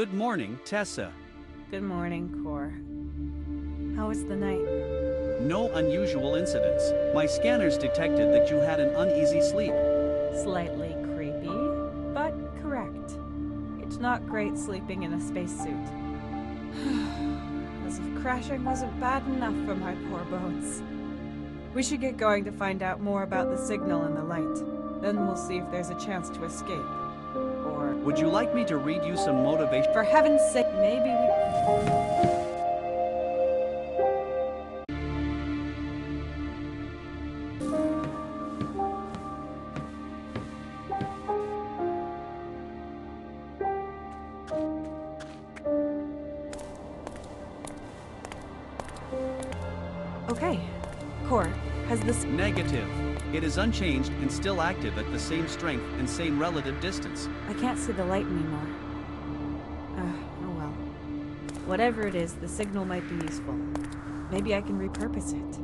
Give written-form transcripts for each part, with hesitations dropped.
Good morning, Tessa. Good morning, Cor. How was the night? No unusual incidents. My scanners detected that you had an uneasy sleep. Slightly creepy, but correct. It's not great sleeping in a spacesuit. As if crashing wasn't bad enough for my poor bones. We should get going to find out more about the signal and the light. Then we'll see if there's a chance to escape. Or... Would you like me to read you some motivation? For heaven's sake, maybe we... Okay. Cor, has this... Negative. It is unchanged and still active at the same strength and same relative distance. I can't see the light anymore. Oh well. Whatever it is, the signal might be useful. Maybe I can repurpose it.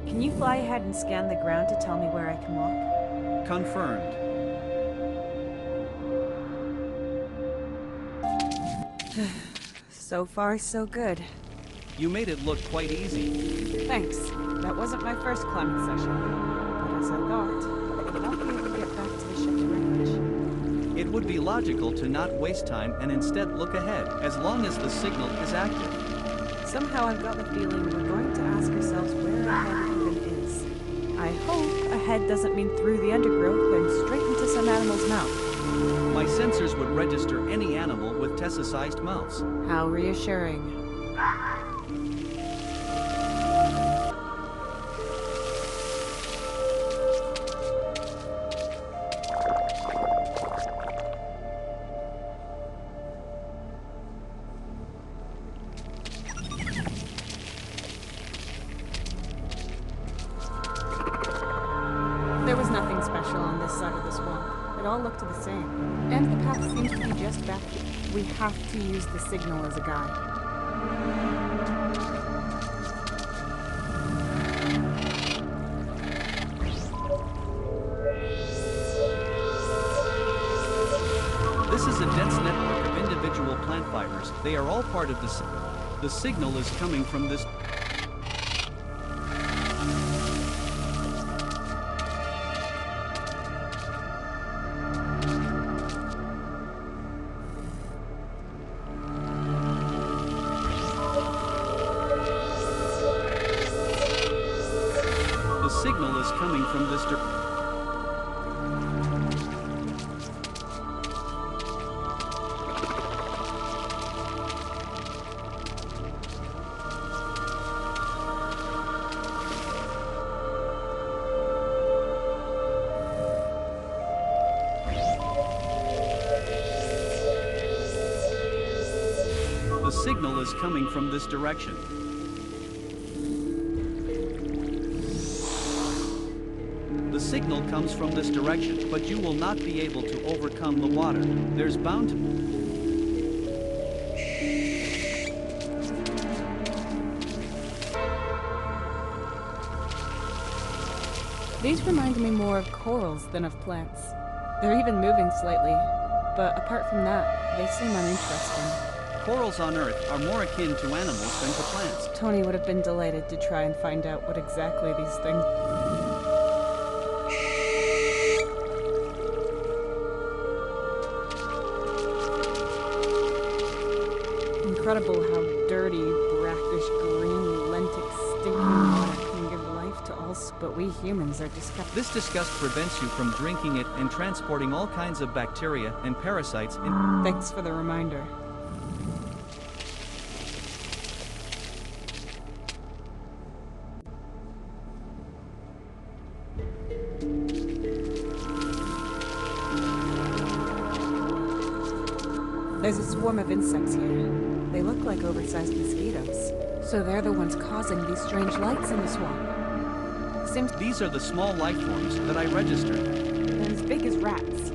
Can you fly ahead and scan the ground to tell me where I can walk? Confirmed. So far, so good. You made it look quite easy. Thanks. That wasn't my first climbing session. But as I thought, I won't be able to get back to the ship very much. It would be logical to not waste time and instead look ahead, as long as the signal is active. Somehow I've got the feeling we're going to ask ourselves where ahead even is. I hope ahead doesn't mean through the undergrowth and straight into some animal's mouth. My sensors would register any animal with Tessa-sized mouths. How reassuring. There was nothing special on this side of the swamp. It all looked the same. And the path seems to be just back here. We have to use the signal as a guide. This is a dense network of individual plant fibers. They are all part of the signal is coming from this. The signal is coming from this The signal is coming from this direction. The signal comes from this direction, but you will not be able to overcome the water. There's bound to... These remind me more of corals than of plants. They're even moving slightly, but apart from that, they seem uninteresting. Corals on Earth are more akin to animals than to plants. Tony would have been delighted to try and find out what exactly these things... Incredible how dirty, brackish, green, lentic, stinking water can give life to all, but we humans are disgusting. This disgust prevents you from drinking it and transporting all kinds of bacteria and parasites in... Thanks for the reminder. There's a swarm of insects here. They look like oversized mosquitoes. So they're the ones causing these strange lights in the swamp. Seems These are the small life forms that I registered. they're as big as rats.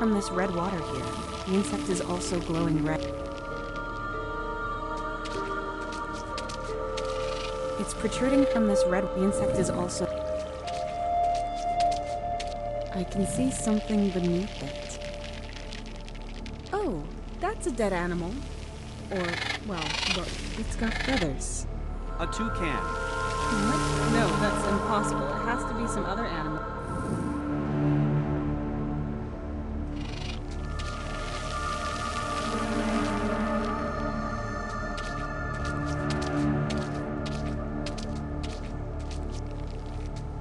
from this red water here. The insect is also glowing red. It's protruding from this red. The insect is also... I can see something beneath it. Oh, that's a dead animal. Or, well, look, it's got feathers. A toucan. What? No, that's impossible. It has to be some other animal.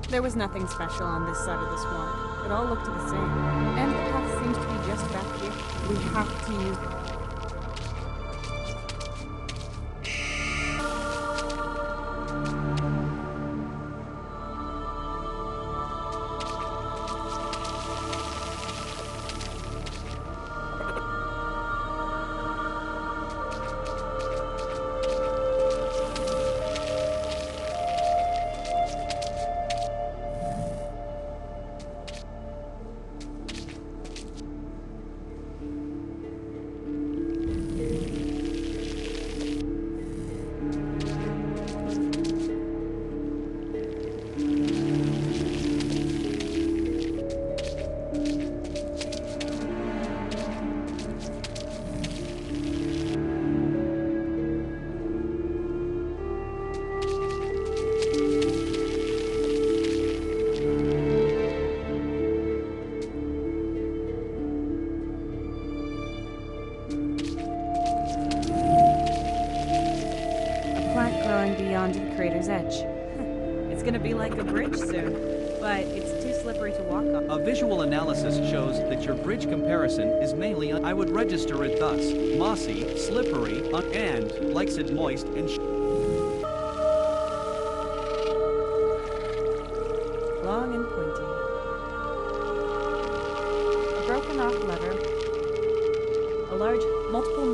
There was nothing special on this side of the swamp. It all looked the same. And the path seems to be just back here. We have to use... Beyond the crater's edge. It's gonna be like a bridge soon, but it's too slippery to walk on. A visual analysis shows that your bridge comparison is mainly I would register it thus: mossy, slippery, and likes it moist and long and pointy. A broken off lever. A large multiple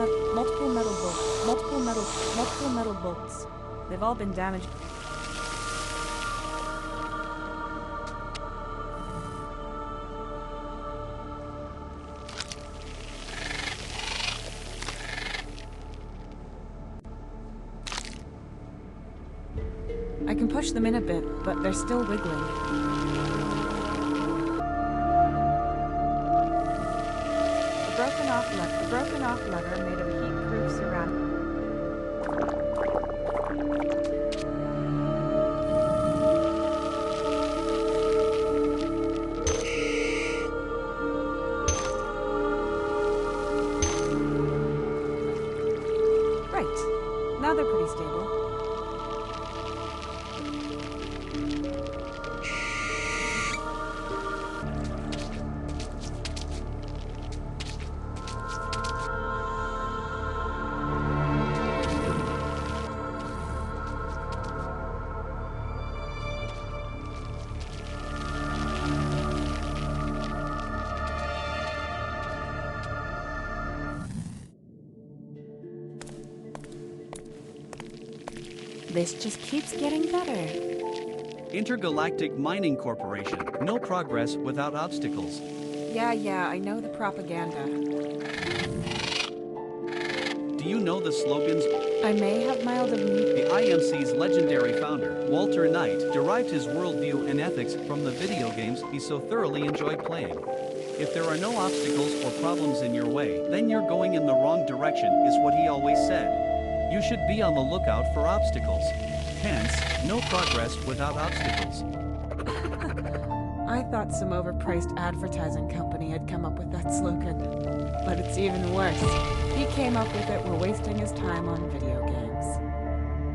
metal bolts. They've all been damaged. I can push them in a bit, but they're still wiggling. A broken off lever made of heat-proof ceramic. Right. Now they're pretty stable. This just keeps getting better. Intergalactic Mining Corporation. No progress without obstacles. Yeah, I know the propaganda. Do you know the slogans? I may have mild immunity. The IMC's legendary founder, Walter Knight, derived his worldview and ethics from the video games he so thoroughly enjoyed playing. If there are no obstacles or problems in your way, then you're going in the wrong direction, is what he always said. You should be on the lookout for obstacles. Hence, no progress without obstacles. I thought some overpriced advertising company had come up with that slogan. But it's even worse. He came up with it while wasting his time on video games.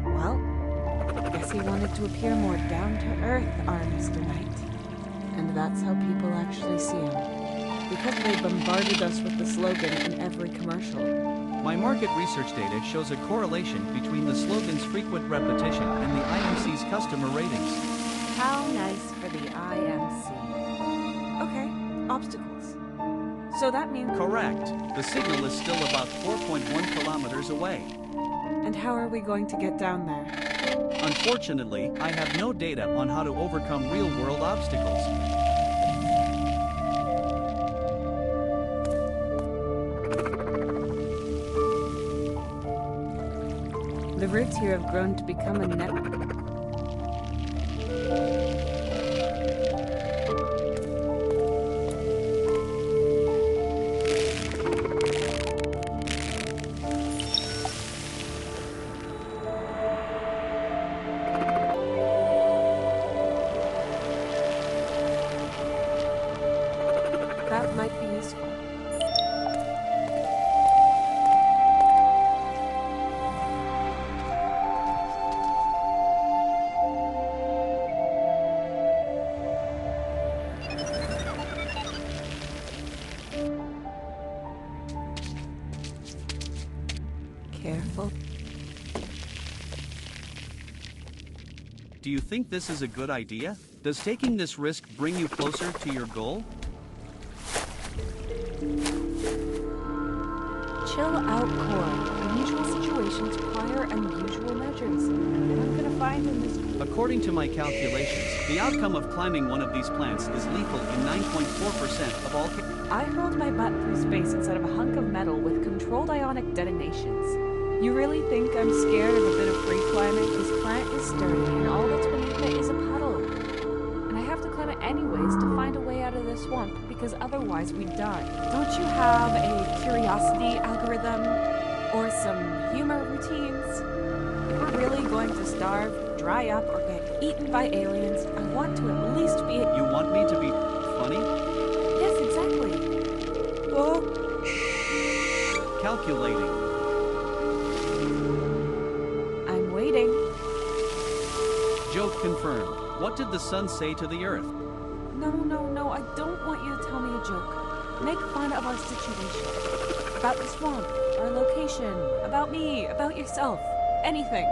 Well, I guess he wanted to appear more down-to-earth, our Mr. Knight. And that's how people actually see him. Because they bombarded us with the slogan in every commercial. My market research data shows a correlation between the slogan's frequent repetition and the IMC's customer ratings. How nice for the IMC. Okay, obstacles. So that means... Correct. The signal is still about 4.1 kilometers away. And how are we going to get down there? Unfortunately, I have no data on how to overcome real-world obstacles. The roots here have grown to become a network. That might be useful. Careful. Do you think this is a good idea? Does taking this risk bring you closer to your goal? Chill out, Cora. Unusual situations require unusual measures. What I'm gonna find in this... According to my calculations, the outcome of climbing one of these plants is lethal in 9.4% of all cases. I hurled my butt through space inside of a hunk of metal with controlled ionic detonations. You really think I'm scared of a bit of free climbing? This plant is sturdy, and all that's beneath it is a puddle. And I have to climb it anyways to find a way out of this swamp, because otherwise we'd die. Don't you have a curiosity algorithm? Or some humor routines? If we're really going to starve, dry up, or get eaten by aliens, I want to at least be... You want me to be funny? Yes, exactly. Oh. Calculating. I'm waiting. Joke confirmed. What did the sun say to the earth? No, I don't want you to tell me a joke. Make fun of our situation. About the swamp, our location, about me, about yourself. Anything.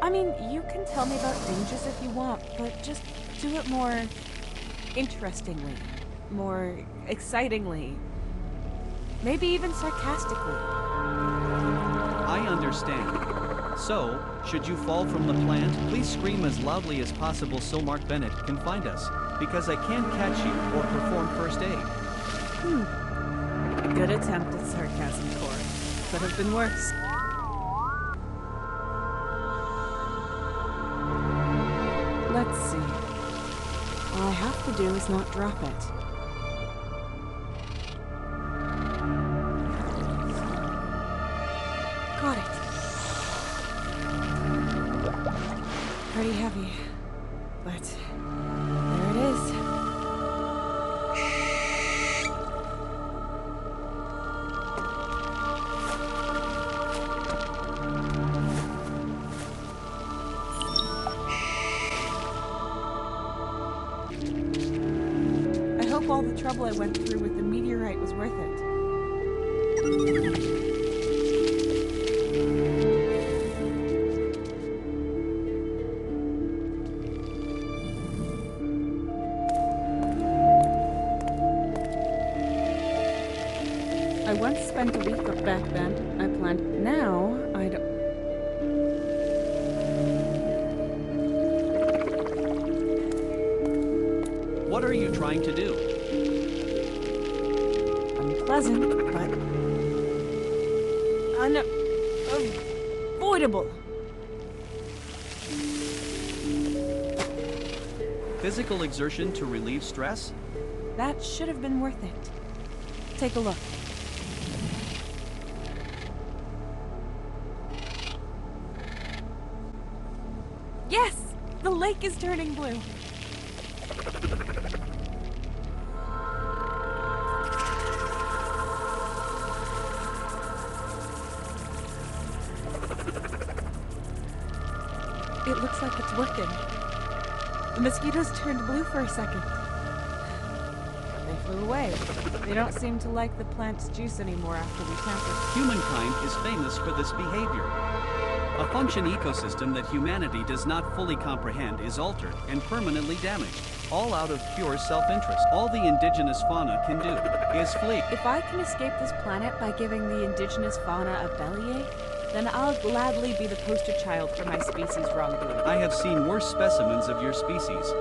I mean, you can tell me about dangers if you want, but just do it more interestingly. More excitingly. Maybe even sarcastically. I understand. So, should you fall from the plant, please scream as loudly as possible so Mark Bennett can find us, because I can't catch you or perform first aid. Good attempt at sarcasm, Cora. Could have been worse. Let's see. All I have to do is not drop it. Got it. Pretty heavy, but there it is. I hope all the trouble I went through with the meteorite was worth it. I once spent a week back then. I planned. Now, I don't... What are you trying to do? Unpleasant, but... unavoidable. Physical exertion to relieve stress? That should have been worth it. Take a look. Yes! The lake is turning blue. It looks like it's working. The mosquitoes turned blue for a second. They flew away. They don't seem to like the plant's juice anymore after we tampered. Humankind is famous for this behavior. A function ecosystem that humanity does not fully comprehend is altered and permanently damaged, all out of pure self-interest. All the indigenous fauna can do is flee. If I can escape this planet by giving the indigenous fauna a bellyache, then I'll gladly be the poster child for my species' wrongdoing. I have seen worse specimens of your species.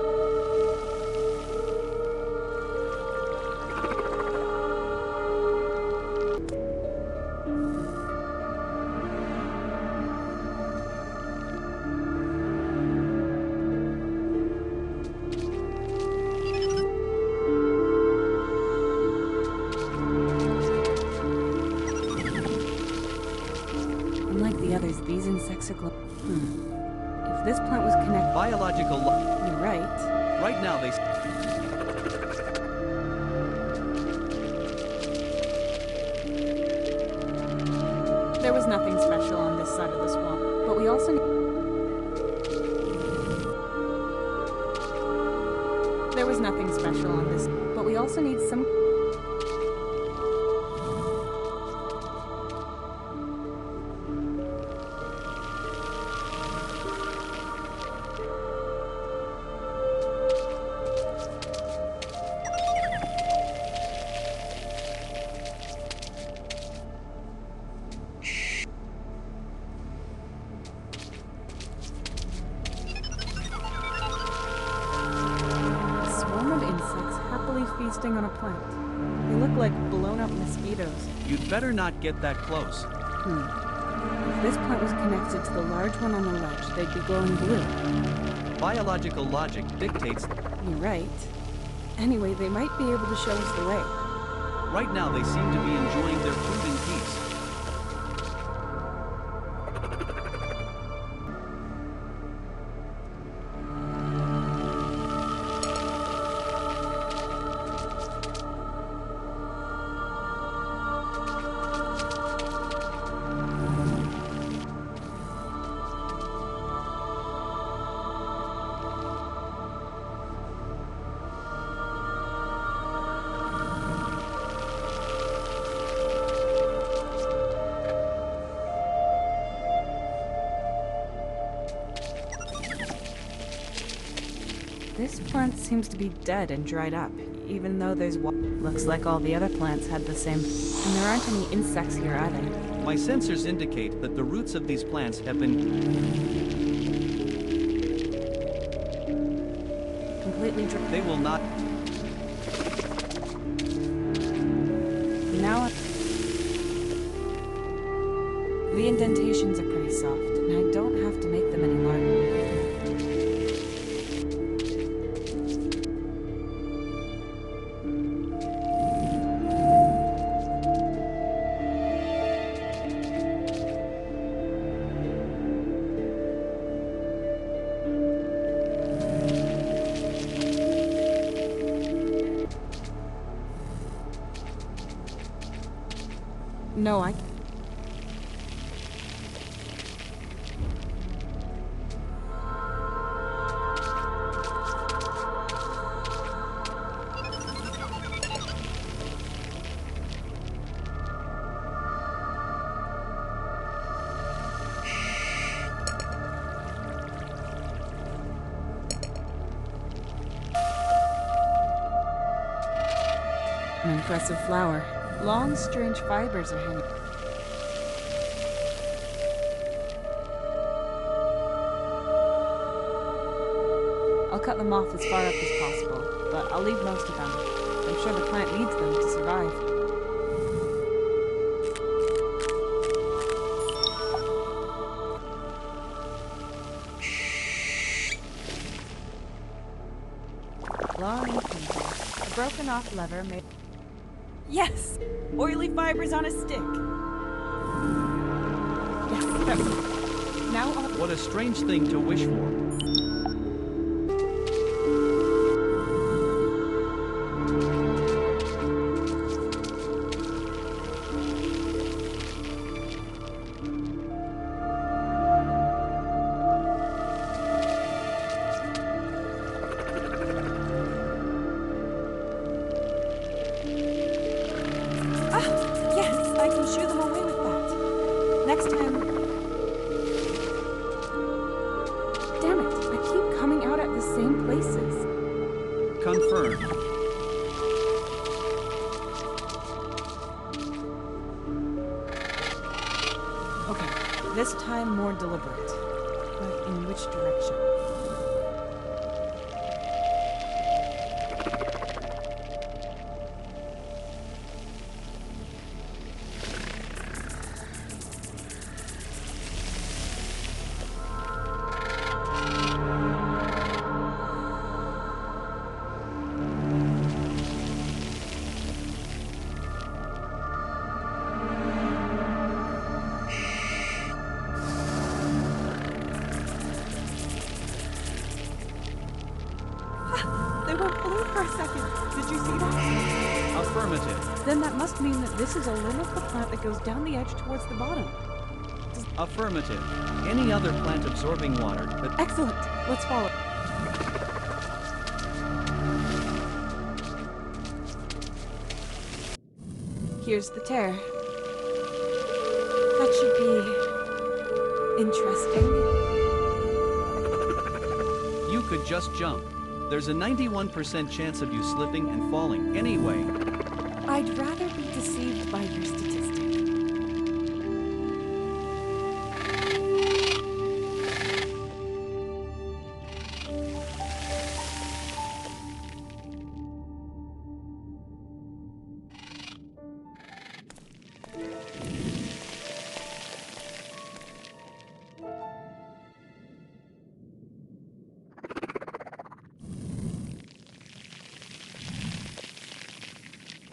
others, these insects are If this plant was connected... Biological You're right. Right now they... There was nothing special on this side of the swamp, but we also need... There was nothing special on this, but we also need some... feasting on a plant. They look like blown-up mosquitoes. You'd better not get that close. If this plant was connected to the large one on the ledge, they'd be glowing blue. Biological logic dictates... You're right. Anyway, they might be able to show us the way. Right now they seem to be enjoying their food in peace. This plant seems to be dead and dried up, even though there's looks like all the other plants had the same. And there aren't any insects here either. My sensors indicate that the roots of these plants have been completely dry. They will not... Now the indentations are pretty soft, and I don't have to make them any larger. No, I... An impressive flower. Long, strange fibers are hanging. I'll cut them off as far up as possible, but I'll leave most of them. I'm sure the plant needs them to survive. Long and easy. A broken off lever made... Yes! Oily fibers on a stick! Yes, perfect. Now I'll... What a strange thing to wish for. Next time... Damn it, I keep coming out at the same places. Confirmed. Okay, this time more deliberate. But in which direction? must mean that this is a limb of the plant that goes down the edge towards the bottom. Affirmative. Any other plant absorbing water that... Excellent! Let's follow. Here's the tear. That should be... interesting. You could just jump. There's a 91% chance of you slipping and falling anyway. I'd rather be deceived by your statistic.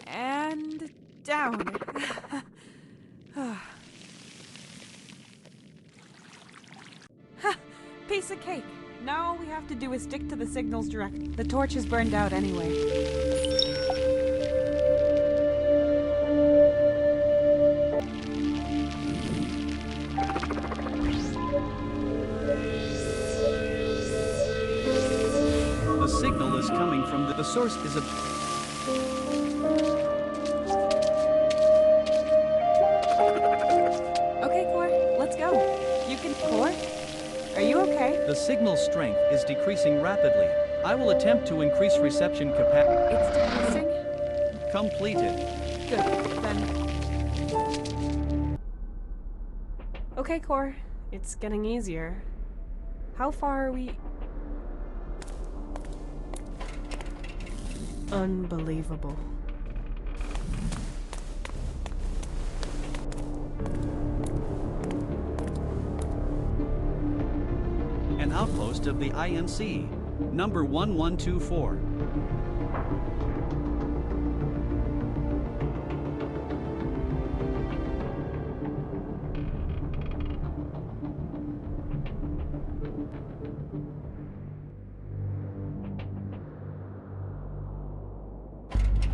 And down. Piece of cake. Now all we have to do is stick to the signals directly. The torch is burned out anyway. The signal is coming from the source is a... Okay, Core, let's go. You can... Core? Are you okay? The signal strength is decreasing rapidly. I will attempt to increase reception capacity. It's decreasing? Completed. Good, then. Okay, Core. It's getting easier. How far are we... Unbelievable. An outpost of the INC. Number 1124.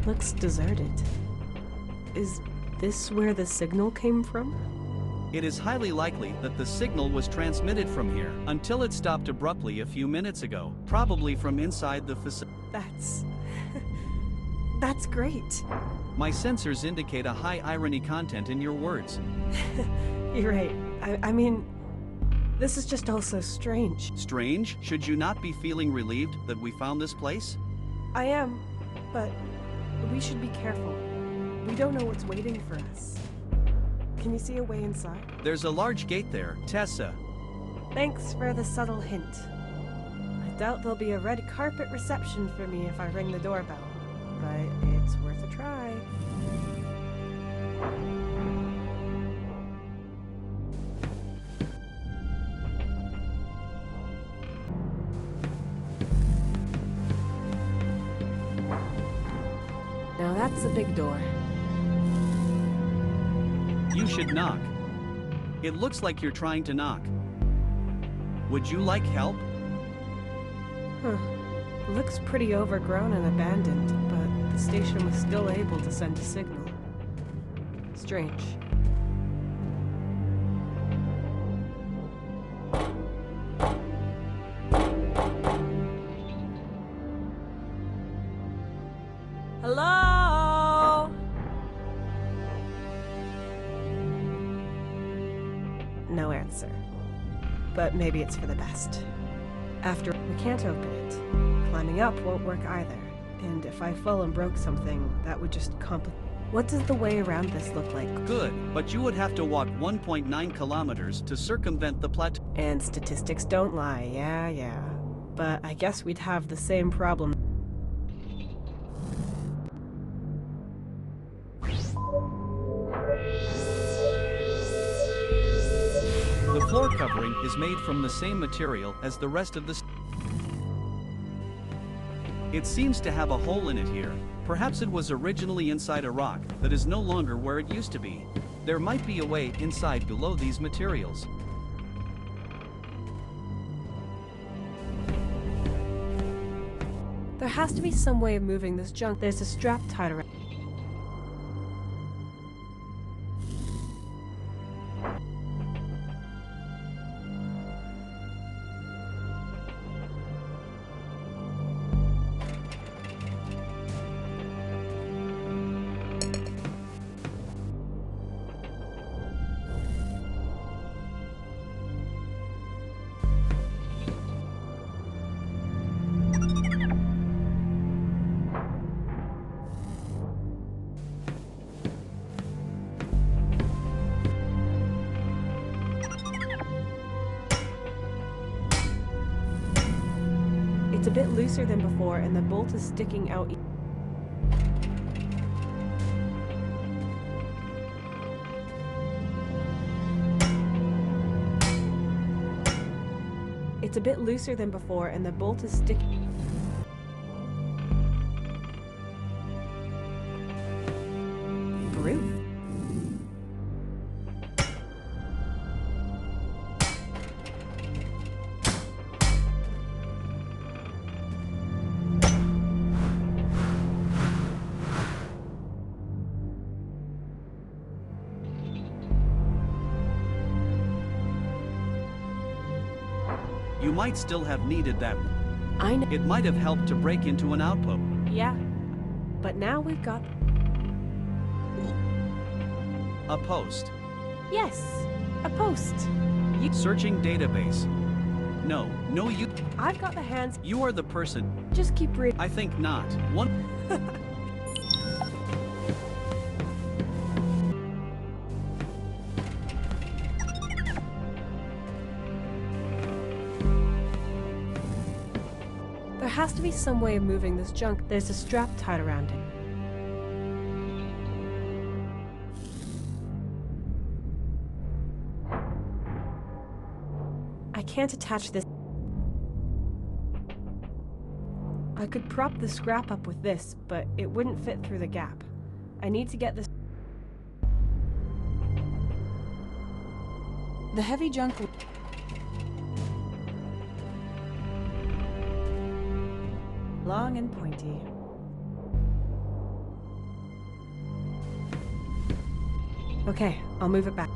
Looks deserted. Is this where the signal came from? It is highly likely that the signal was transmitted from here until it stopped abruptly a few minutes ago, probably from inside the facility. That's great. My sensors indicate a high irony content in your words. You're right. I mean, this is just all so strange. Strange? Should you not be feeling relieved that we found this place? I am, but we should be careful. We don't know what's waiting for us. Can you see a way inside? There's a large gate there, Tessa. Thanks for the subtle hint. I doubt there'll be a red carpet reception for me if I ring the doorbell, but it's worth a try. Now that's a big door. You should knock. It looks like you're trying to knock. Would you like help? Huh. Looks pretty overgrown and abandoned, but the station was still able to send a signal. Strange. Hello? No answer. But maybe it's for the best. After we can't open it. Climbing up won't work either. And if I fell and broke something, that would just complicate. What does the way around this look like? Good, but you would have to walk 1.9 kilometers to circumvent the plateau. And statistics don't lie, yeah. But I guess we'd have the same problem. The floor covering is made from the same material as the rest of the... It seems to have a hole in it here. Perhaps it was originally inside a rock that is no longer where it used to be. There might be a way inside below these materials. There has to be some way of moving this junk. There's a strap tied around. It's a bit looser than before, and the bolt is sticking out. It's a bit looser than before, and the bolt is sticking. Roof. You might still have needed that. I know. It might have helped to break into an outpost. Yeah, but now we've got. A post. Yes, a post. Searching database. No, you. I've got the hands. You are the person. Just keep reading. I think not. One. There has to be some way of moving this junk. There's a strap tied around it. I can't attach this. I could prop the scrap up with this, but it wouldn't fit through the gap. I need to get this. The heavy junk. Long and pointy. Okay, I'll move it back.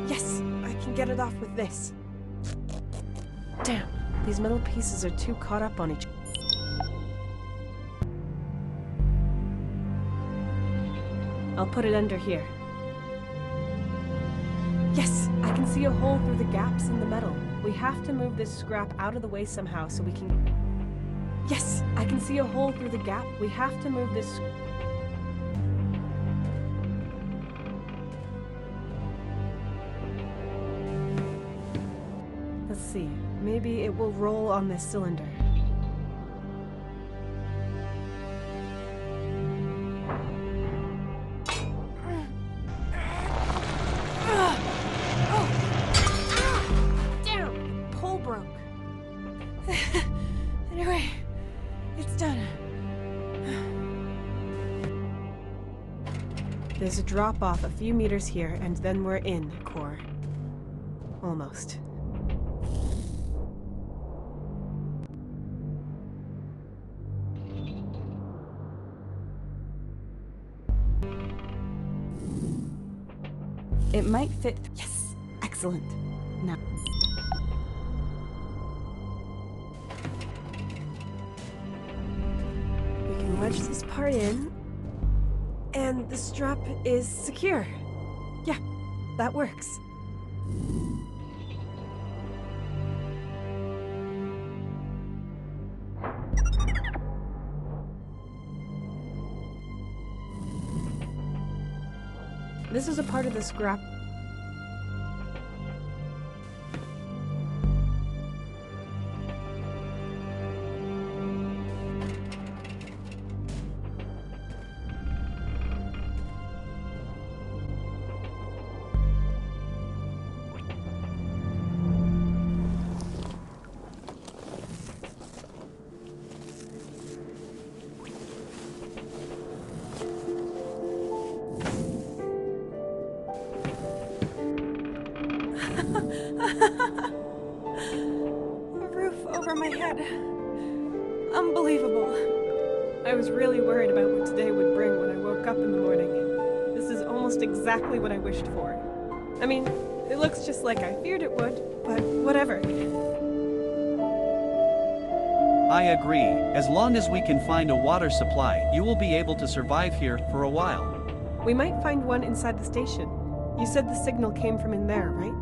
Yes, I can get it off with this. Damn, these metal pieces are too caught up on each other. I'll put it under here. Yes, I can see a hole through the gaps in the metal. We have to move this scrap out of the way somehow so we can... Yes, I can see a hole through the gap. We have to move this... Let's see. Maybe it will roll on this cylinder. Damn! Pole broke. Anyway, it's done. There's a drop off a few meters here, and then we're in, core. Almost. It might fit. Yes! Excellent. Now. We can wedge this part in. And the strap is secure. Yeah, that works. This is a part of the scrap. A roof over my head. Unbelievable. I was really worried about what today would bring when I woke up in the morning. This is almost exactly what I wished for. I mean, it looks just like I feared it would, but whatever. I agree. As long as we can find a water supply, you will be able to survive here for a while. We might find one inside the station. You said the signal came from in there, right?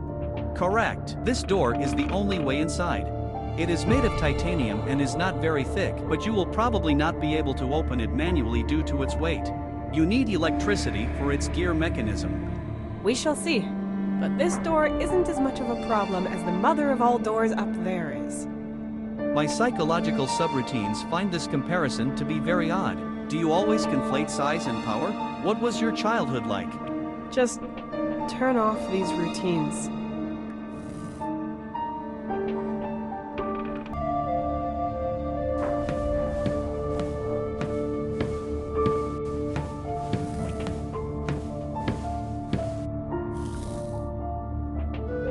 Correct. This door is the only way inside. It is made of titanium and is not very thick, but you will probably not be able to open it manually due to its weight. You need electricity for its gear mechanism. We shall see. But this door isn't as much of a problem as the mother of all doors up there is. My psychological subroutines find this comparison to be very odd. Do you always conflate size and power? What was your childhood like? Just turn off these routines.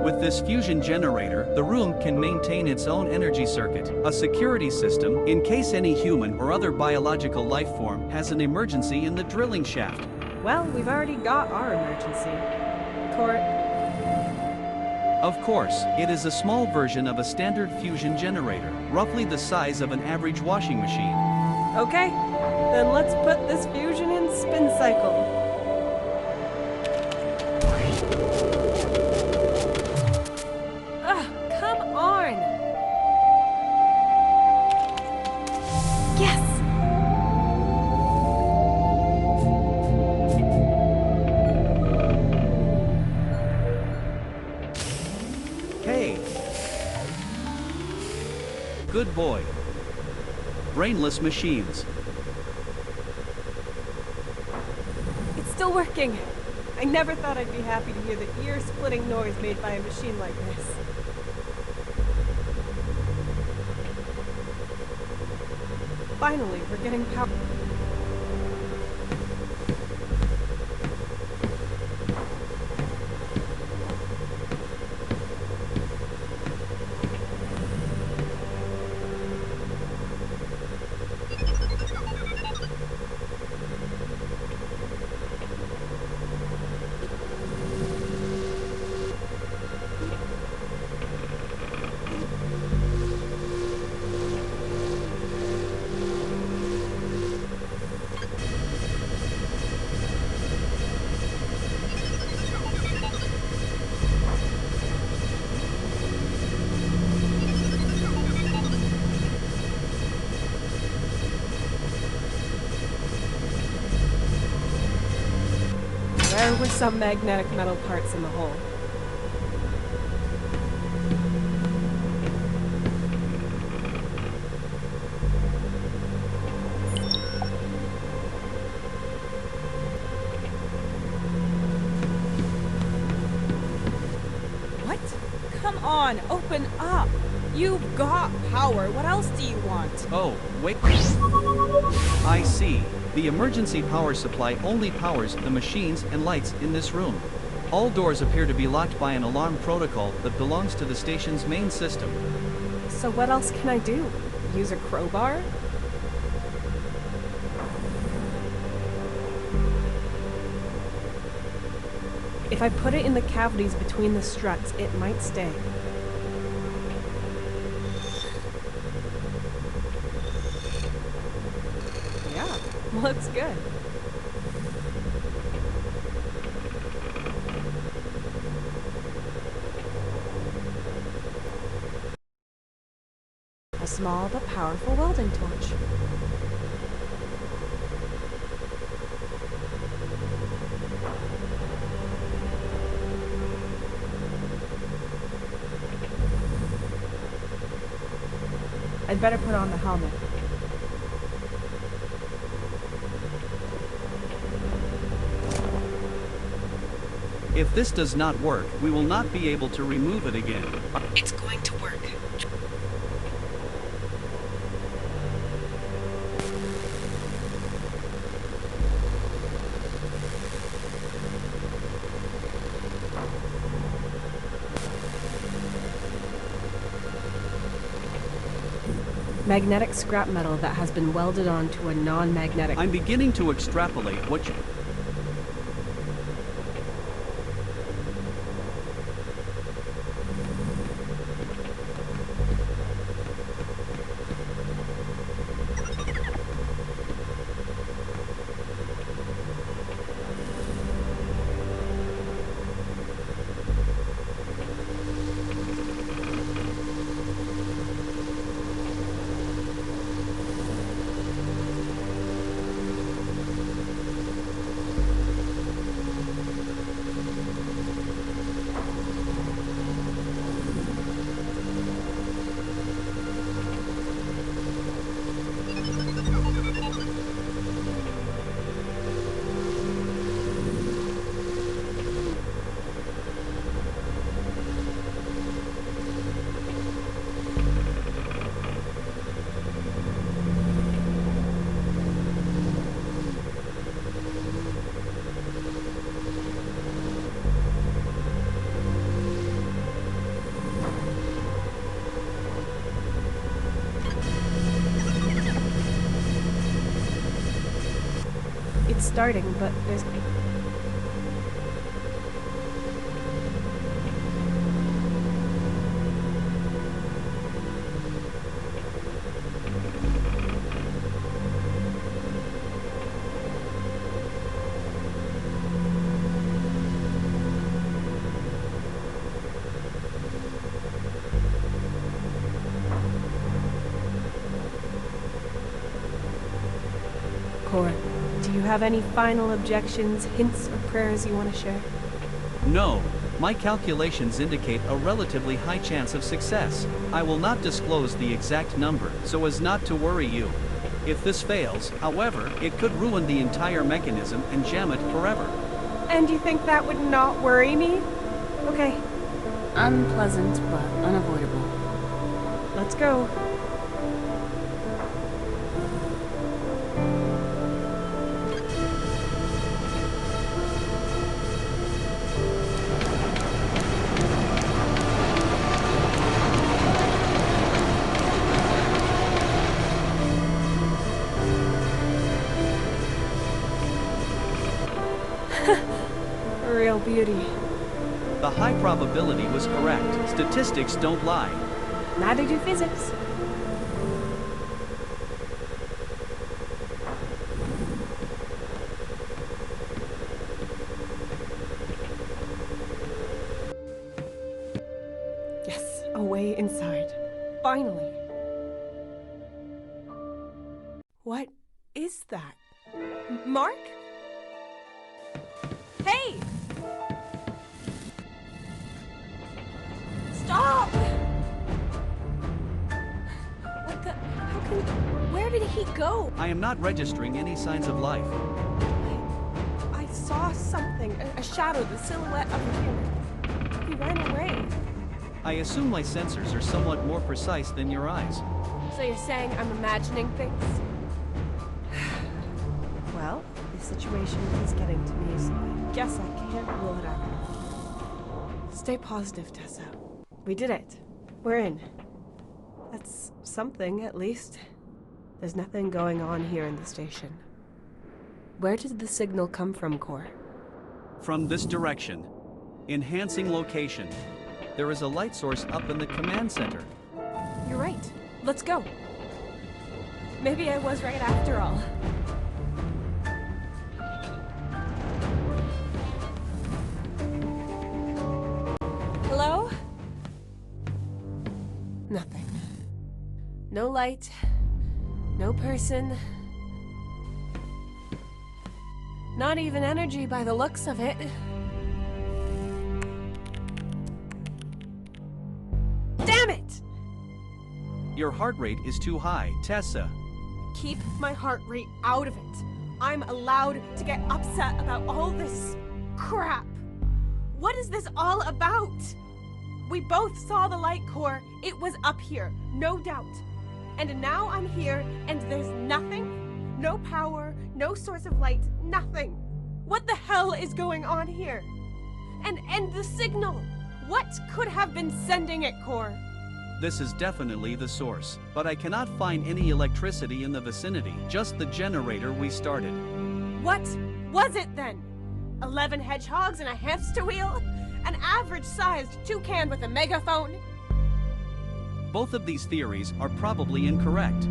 With this fusion generator, the room can maintain its own energy circuit, a security system, in case any human or other biological life form has an emergency in the drilling shaft. Well, we've already got our emergency. Court. Of course, it is a small version of a standard fusion generator, roughly the size of an average washing machine. Okay, then let's put this fusion in spin cycle. Good boy. Brainless machines. It's still working. I never thought I'd be happy to hear the ear-splitting noise made by a machine like this. Finally, we're getting power. There were some magnetic metal parts in the hole. What? Come on, open up! You've got power. What else do you want? Oh, wait. I see. The emergency power supply only powers the machines and lights in this room. All doors appear to be locked by an alarm protocol that belongs to the station's main system. So what else can I do? Use a crowbar? If I put it in the cavities between the struts, it might stay. Yeah, looks good. A small but powerful welding torch. I'd better put on the helmet. If this does not work, we will not be able to remove it again. It's going to work. Magnetic scrap metal that has been welded onto a non-magnetic... I'm beginning to extrapolate what you... It's starting, but there's... Cora, do you have any final objections, hints, or prayers you want to share? No. My calculations indicate a relatively high chance of success. I will not disclose the exact number so as not to worry you. If this fails, however, it could ruin the entire mechanism and jam it forever. And you think that would not worry me? Okay, Unpleasant, but unavoidable. let's go. Real beauty. The high probability was correct. Statistics don't lie. Neither do physics. Yes, a way inside. Finally. What is that? Mark? Hey! Stop! What the? How can... Where did he go? I am not registering any signs of life. I saw something. A shadow, the silhouette of a human. He ran away. I assume my sensors are somewhat more precise than your eyes. So you're saying I'm imagining things? Well, the situation is getting to me, so I guess I can't rule it out. Stay positive, Tessa. We did it. We're in. That's something, at least. There's nothing going on here in the station. Where did the signal come from, Core? From this direction. Enhancing location. There is a light source up in the command center. You're right. Let's go. Maybe I was right after all. Hello? Nothing. No light. No person. Not even energy by the looks of it. Damn it! Your heart rate is too high, Tessa. Keep my heart rate out of it. I'm allowed to get upset about all this crap. What is this all about? We both saw the light core. It was up here, no doubt. And now I'm here, and there's nothing? No power, no source of light, nothing. What the hell is going on here? And the signal. What could have been sending it, Core? This is definitely the source, but I cannot find any electricity in the vicinity, just the generator we started. What was it then? 11 hedgehogs and a hamster wheel? An average-sized toucan with a megaphone? Both of these theories are probably incorrect.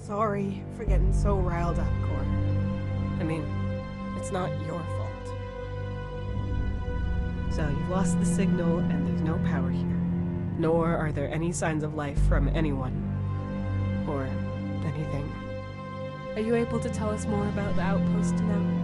Sorry for getting so riled up, Core. I mean, it's not your fault. So you've lost the signal and there's no power here. Nor are there any signs of life from anyone. Or anything. Are you able to tell us more about the outpost now?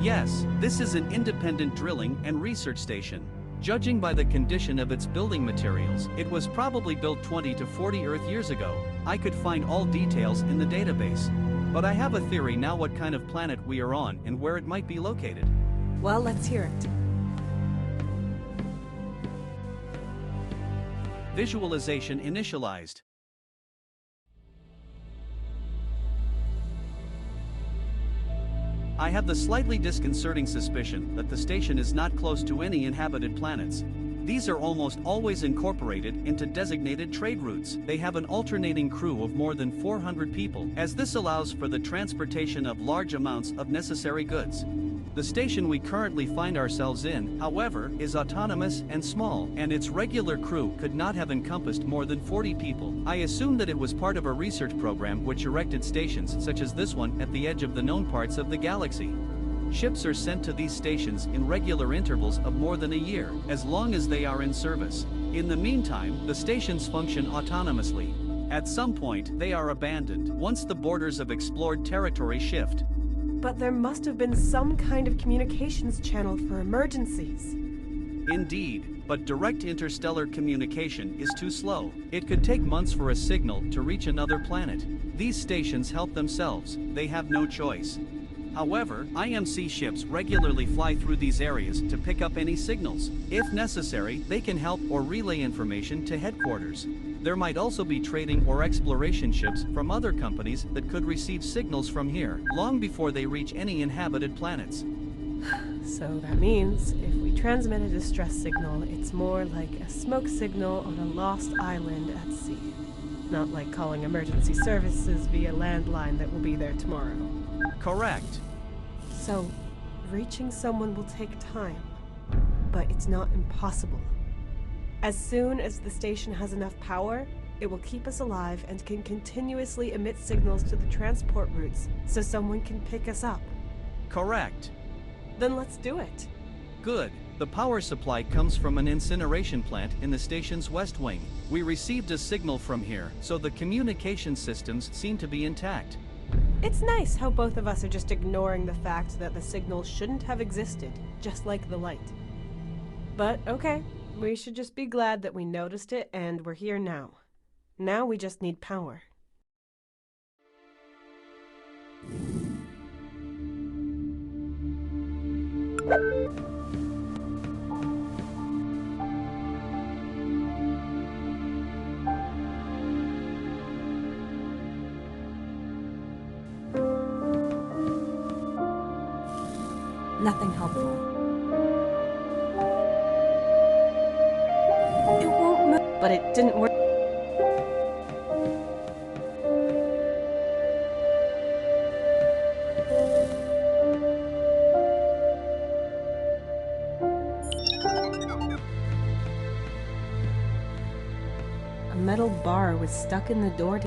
Yes, this is an independent drilling and research station. Judging by the condition of its building materials, it was probably built 20 to 40 Earth years ago. I could find all details in the database. But I have a theory now what kind of planet we are on and where it might be located. Well, let's hear it. Visualization initialized. I have the slightly disconcerting suspicion that the station is not close to any inhabited planets. These are almost always incorporated into designated trade routes. They have an alternating crew of more than 400 people, as this allows for the transportation of large amounts of necessary goods. The station we currently find ourselves in, however, is autonomous and small, and its regular crew could not have encompassed more than 40 people. I assume that it was part of a research program which erected stations such as this one at the edge of the known parts of the galaxy. Ships are sent to these stations in regular intervals of more than a year, as long as they are in service. In the meantime, the stations function autonomously. At some point, they are abandoned once the borders of explored territory shift. But there must have been some kind of communications channel for emergencies. Indeed, but direct interstellar communication is too slow. It could take months for a signal to reach another planet. These stations help themselves, they have no choice. However, IMC ships regularly fly through these areas to pick up any signals. If necessary, they can help or relay information to headquarters. There might also be trading or exploration ships from other companies that could receive signals from here, long before they reach any inhabited planets. So that means, if we transmit a distress signal, it's more like a smoke signal on a lost island at sea. Not like calling emergency services via landline that will be there tomorrow. Correct. So, reaching someone will take time, but it's not impossible. As soon as the station has enough power, it will keep us alive and can continuously emit signals to the transport routes so someone can pick us up. Correct. Then let's do it. Good. The power supply comes from an incineration plant in the station's west wing. We received a signal from here, so the communication systems seem to be intact. It's nice how both of us are just ignoring the fact that the signal shouldn't have existed, just like the light. But okay, we should just be glad that we noticed it and we're here now. Now we just need power. Nothing helpful. It won't move. But it didn't work. A metal bar was stuck in the door.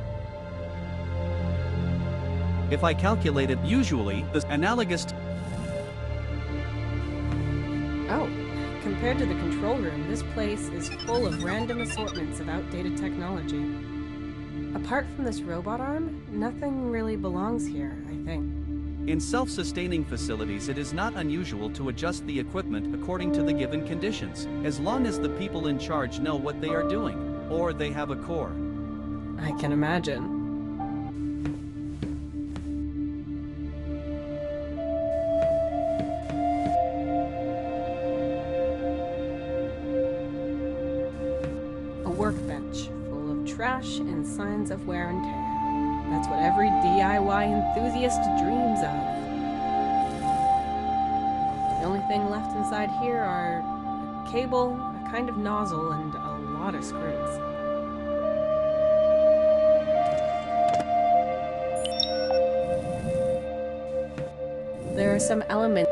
If I calculated, usually, the analogous Oh, compared to the control room, this place is full of random assortments of outdated technology. Apart from this robot arm, nothing really belongs here, I think. In self-sustaining facilities, it is not unusual to adjust the equipment according to the given conditions, as long as the people in charge know what they are doing, or they have a core. I can imagine. A workbench full of trash and signs of wear and tear. That's what every DIY enthusiast dreams of. The only thing left inside here are a cable, a kind of nozzle, and a lot of screws. There are some elements.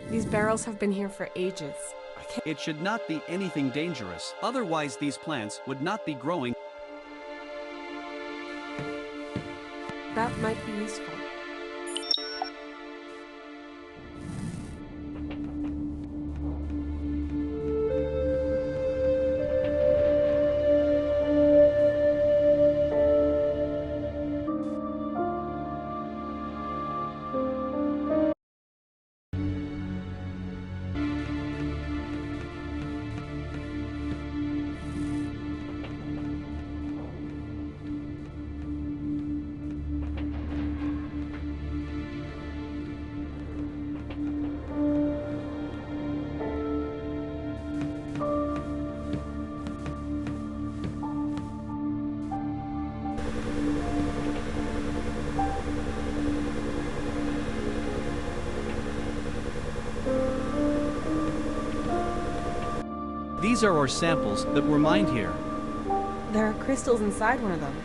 These barrels have been here for ages. It should not be anything dangerous, otherwise these plants would not be growing. That might be useful. These are our samples that were mined here. There are crystals inside one of them.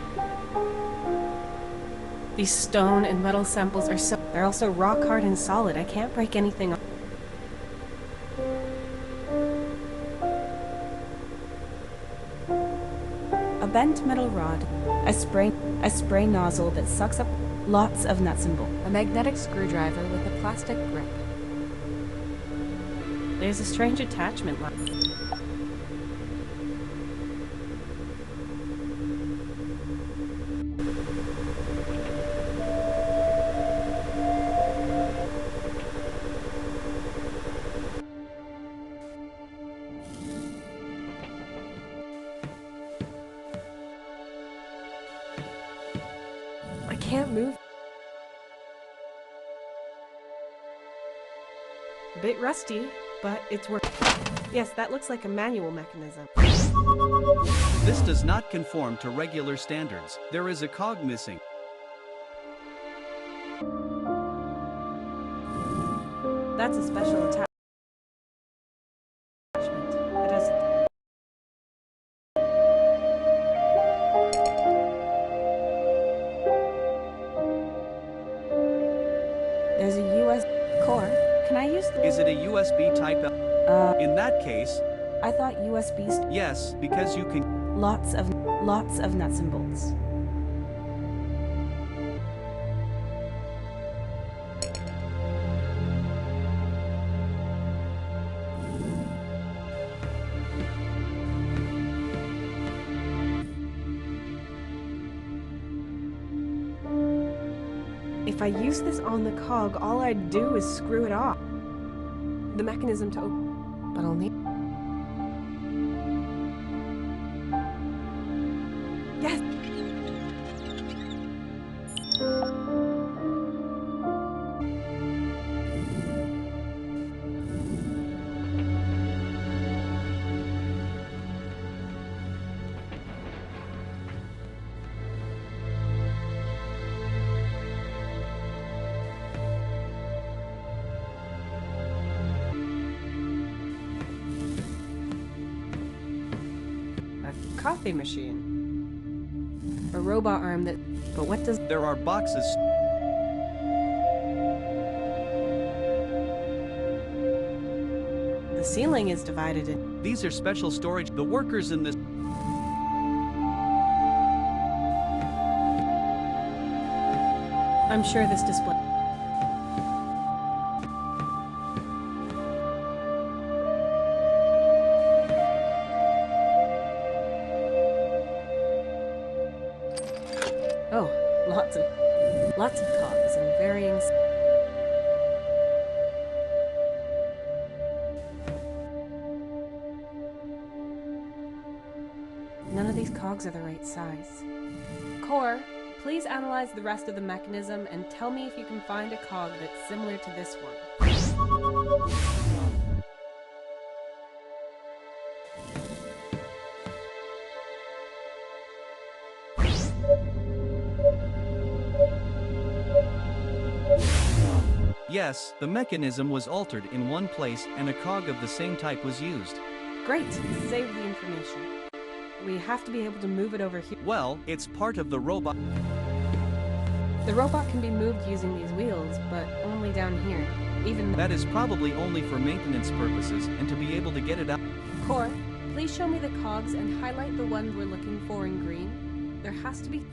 These stone and metal samples are they're also rock hard and solid. I can't break anything off. A bent metal rod, a spray nozzle that sucks up lots of nuts and bolts, a magnetic screwdriver with a plastic grip. There's a strange attachment line. I can't move. A bit rusty, but it's working. Yes, that looks like a manual mechanism. This does not conform to regular standards. There is a cog missing. That's a special attachment. It has... There's a US core. Can I use the... Is it a USB type? In that case, I thought USBs... yes, because you can... Lots of nuts and bolts. If I use this on the cog, all I'd do is screw it off. The mechanism to open, but only... Yes! Coffee machine. A robot arm that... But what does... There are boxes. The ceiling is divided in... These are special storage. The workers in this... I'm sure this display... Oh, lots of cogs and varying... None of these cogs are the right size. Core, please analyze the rest of the mechanism and tell me if you can find a cog that's similar to this one. Yes, the mechanism was altered in one place and a cog of the same type was used. Great, save the information. We have to be able to move it over here. Well, it's part of the robot. The robot can be moved using these wheels, but only down here. Even That is probably only for maintenance purposes and to be able to get it out. Core, please show me the cogs and highlight the ones we're looking for in green. There has to be...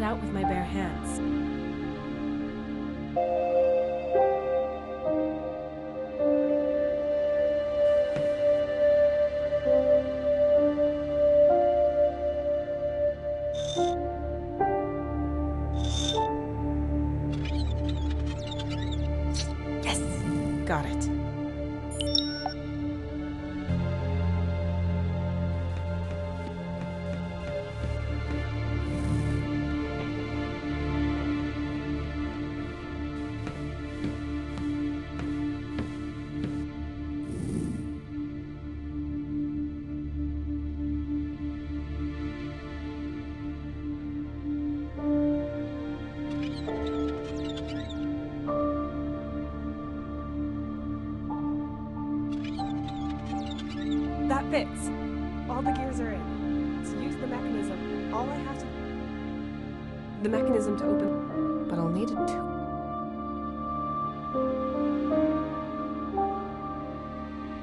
out with my bare hands. Yes! Got it. That fits. All the gears are in. To use the mechanism, all I have to... The mechanism to open... But I'll need it to...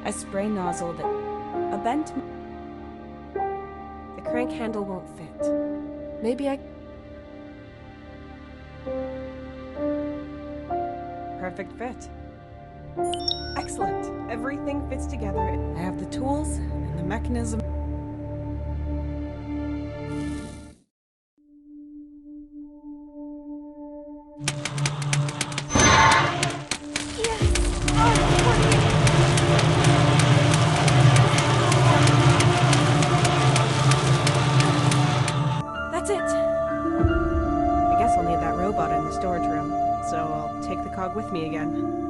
A spray nozzle that... A bent... The crank handle won't fit. Maybe I... Perfect fit. Excellent. Everything fits together. I have the tools and the mechanism. Yes! Oh, that's it! I guess I'll need that robot in the storage room, so I'll take the cog with me again.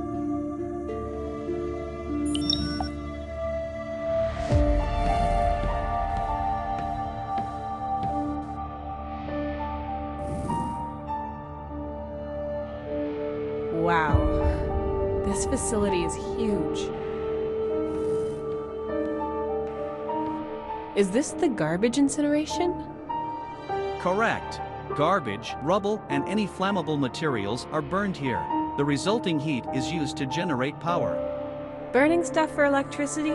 Wow, this facility is huge. Is this the garbage incineration? Correct. Garbage, rubble, and any flammable materials are burned here. The resulting heat is used to generate power. Burning stuff for electricity?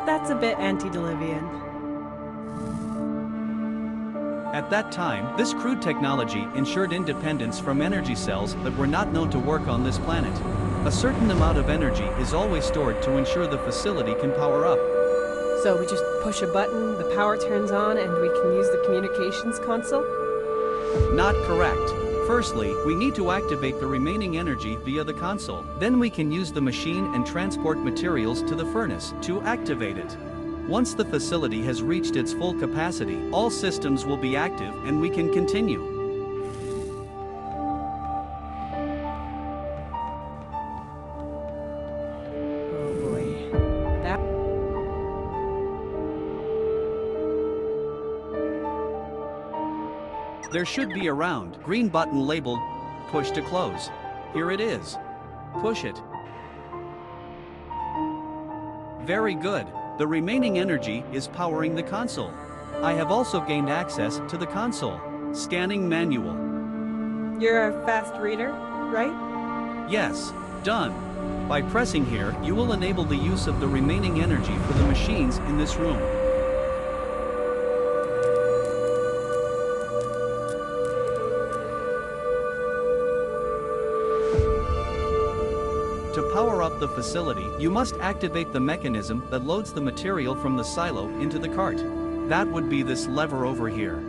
That's a bit antediluvian. At that time, this crude technology ensured independence from energy cells that were not known to work on this planet. A certain amount of energy is always stored to ensure the facility can power up. So we just push a button, the power turns on, and we can use the communications console? Not correct. Firstly, we need to activate the remaining energy via the console. Then we can use the machine and transport materials to the furnace to activate it. Once the facility has reached its full capacity, all systems will be active and we can continue. Oh boy. That... There should be a round green button labeled "Push to close." Here it is. Push it. Very good. The remaining energy is powering the console. I have also gained access to the console. Scanning manual. You're a fast reader, right? Yes, done. By pressing here, you will enable the use of the remaining energy for the machines in this room. To power up the facility, you must activate the mechanism that loads the material from the silo into the cart. That would be this lever over here.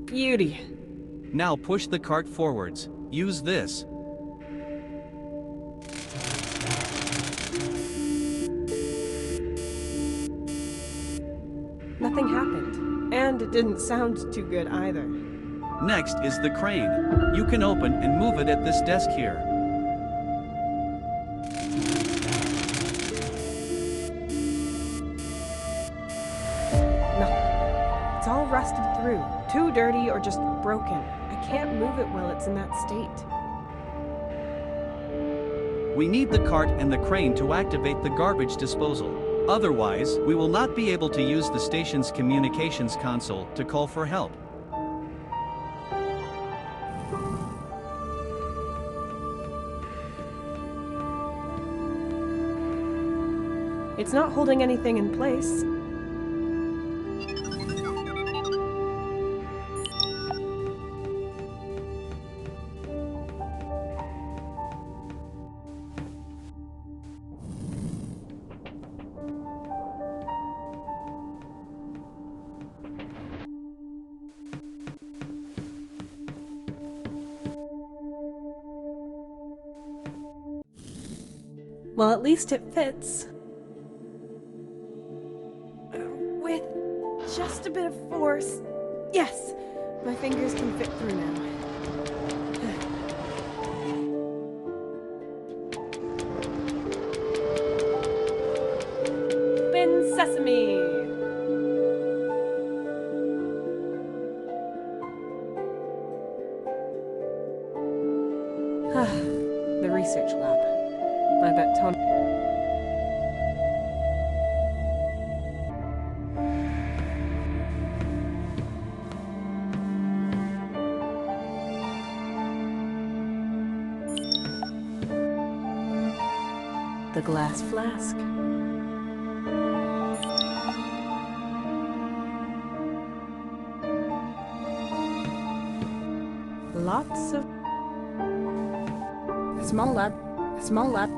Beauty. Now push the cart forwards. Use this. Nothing happened. And it didn't sound too good either. Next is the crane. You can open and move it at this desk here. Nothing. It's all rusted through. Too dirty or just broken. I can't move it while it's in that state. We need the cart and the crane to activate the garbage disposal. Otherwise, we will not be able to use the station's communications console to call for help. It's not holding anything in place. Well, at least it fits. With just a bit of force. Yes! My fingers can fit through now. Spin sesame! The research lab. I bet Tony... The glass flask. Lots of... Small lab. Small lab.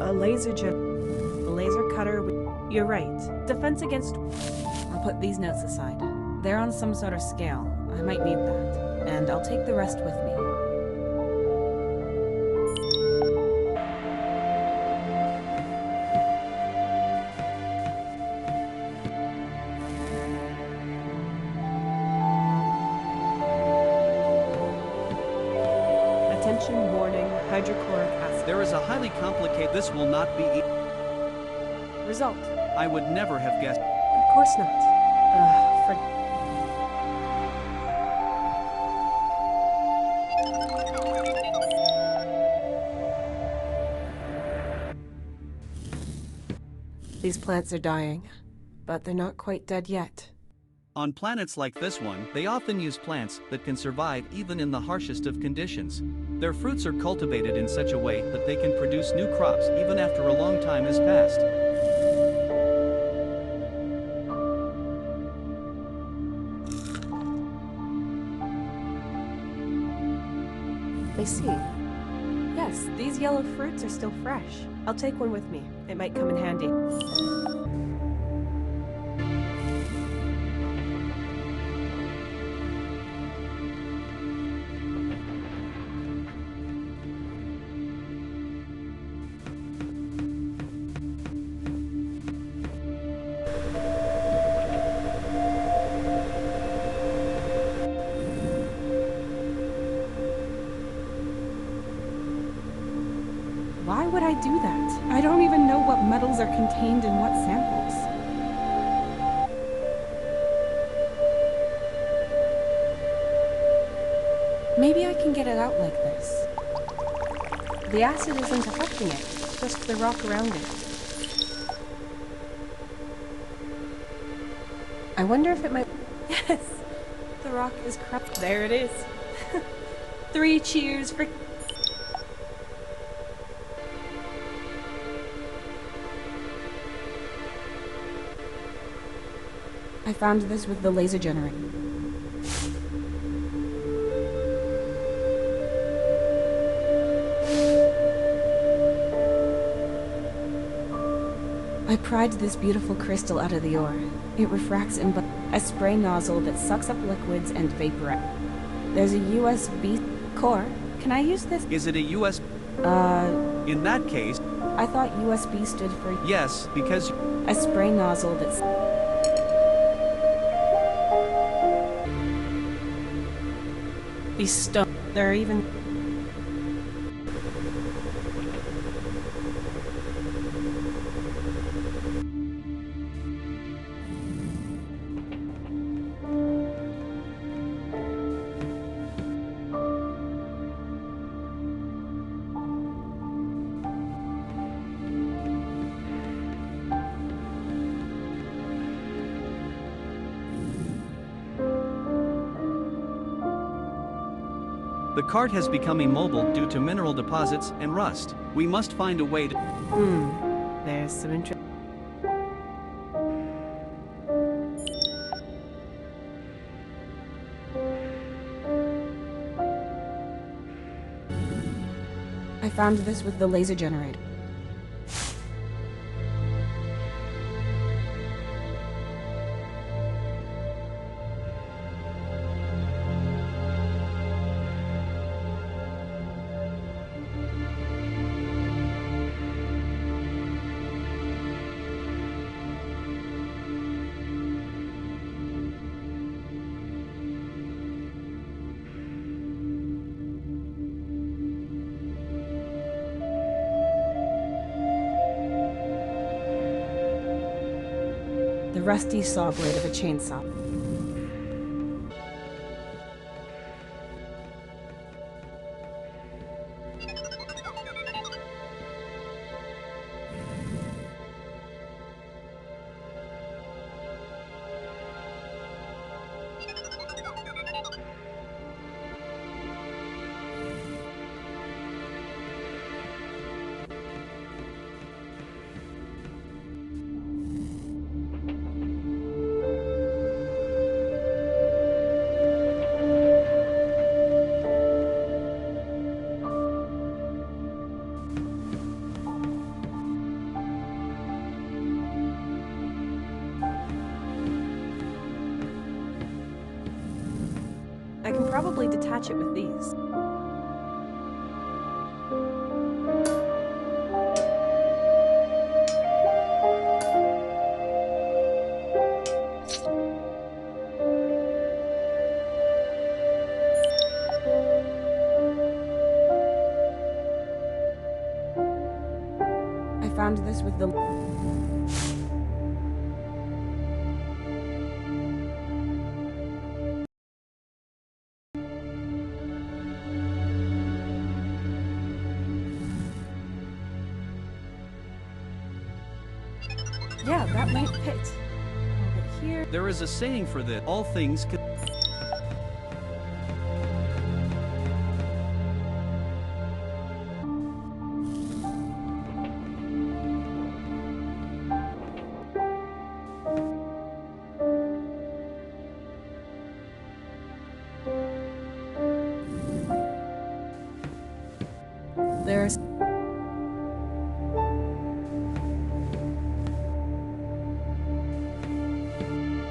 A laser cutter. You're right. Defense against... I'll put these notes aside. They're on some sort of scale. I might need that. And I'll take the rest with me. Attention, warning, hydrochloric acid. There is a highly complicated... This will not be... Result. I would never have guessed. Of course not. These plants are dying, but they're not quite dead yet. On planets like this one, they often use plants that can survive even in the harshest of conditions. Their fruits are cultivated in such a way that they can produce new crops even after a long time has passed. I see. Yes, these yellow fruits are still fresh. I'll take one with me. It might come in handy. Why would I do that? I don't even know what metals are contained in what samples. Maybe I can get it out like this. The acid isn't affecting it, just the rock around it. I wonder if it might... Yes! The rock is cracked. There it is. 3 cheers for... I found this with the laser generator. I pried this beautiful crystal out of the ore. It refracts in a spray nozzle that sucks up liquids and vaporizes. There's a USB core. Can I use this? Is it a USB? In that case... I thought USB stood for... Yes, because... A spray nozzle that's... These stones, they're even... The cart has become immobile due to mineral deposits and rust. We must find a way to... There's some interest. I found this with the laser generator. The rusty saw blade of a chainsaw. I can probably detach it with these. I found this with the... Yeah, that might fit. Over here. There is a saying for that. All things can... There's...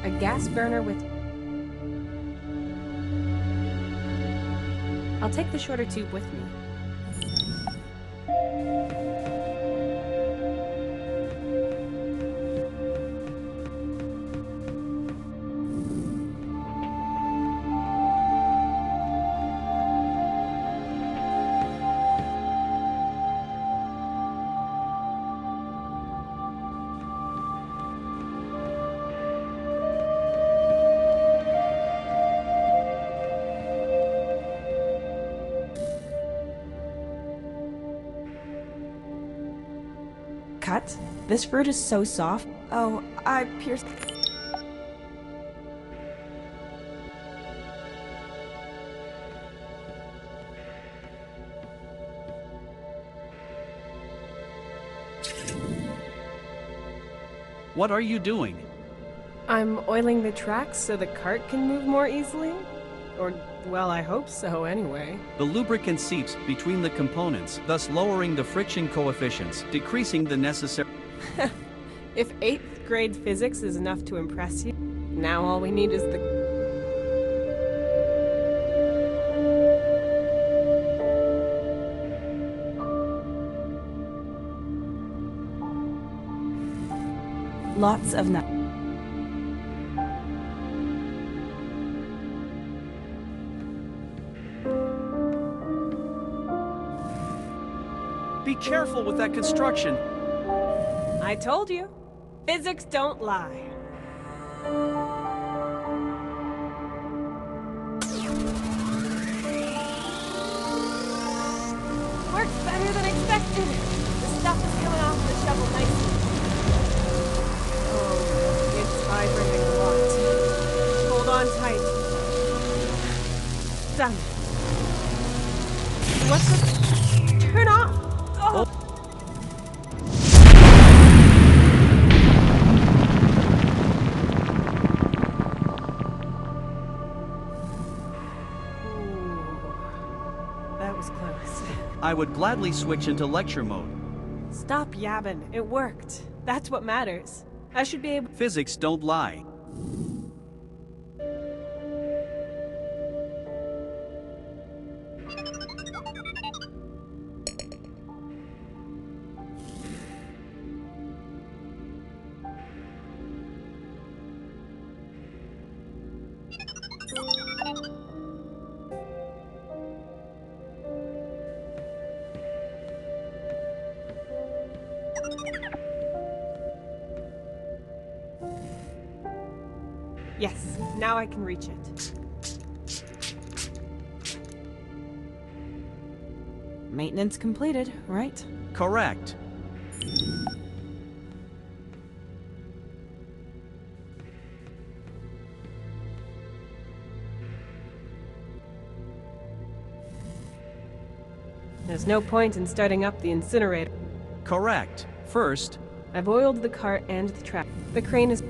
a gas burner with... I'll take the shorter tube with me. Cut? This fruit is so soft. Oh, I pierced... What are you doing? I'm oiling the tracks so the cart can move more easily? Or, well, I hope so anyway. The lubricant seeps between the components, thus lowering the friction coefficients, decreasing the necessary... If 8th grade physics is enough to impress you, now all we need is the... Lots of nuts. Be careful with that construction. I told you. Physics don't lie. Works better than expected. The stuff is coming off the shovel nicely. Oh, it's vibrating a lot. Hold on tight. Done. Turn off! Oh. Ooh, that was close. I would gladly switch into lecture mode. Stop yabbing. It worked. That's what matters. I should be able. Physics don't lie. Yes, now I can reach it. Maintenance completed, right? Correct. There's no point in starting up the incinerator. Correct. First, I've oiled the cart and the trap. The crane is.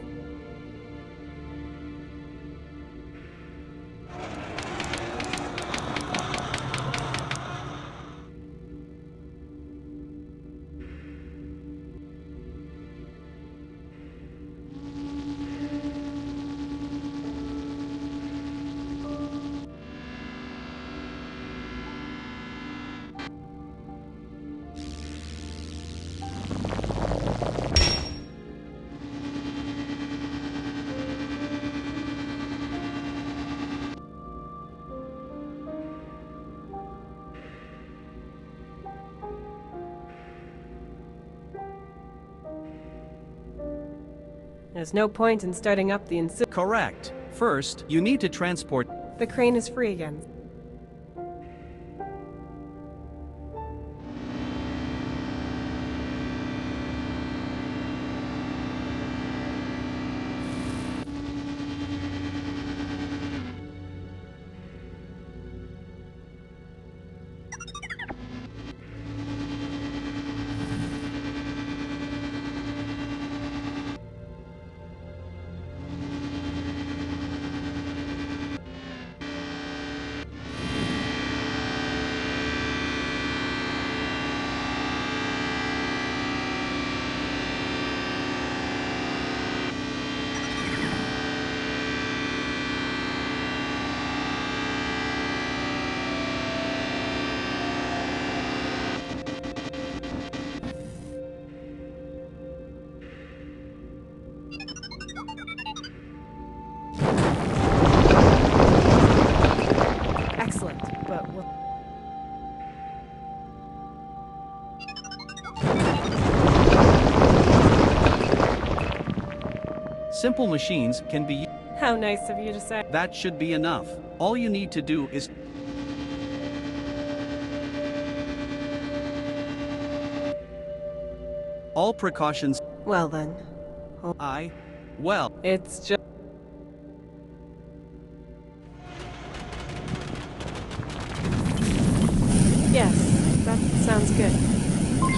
There's no point in starting up the incinerator. correct. First, you need to transport. The crane is free again. Excellent, but we'll... Simple machines can be. How nice of you to say. That should be enough. All you need to do is. All precautions. Well then, Well, it's just... Yes, that sounds good.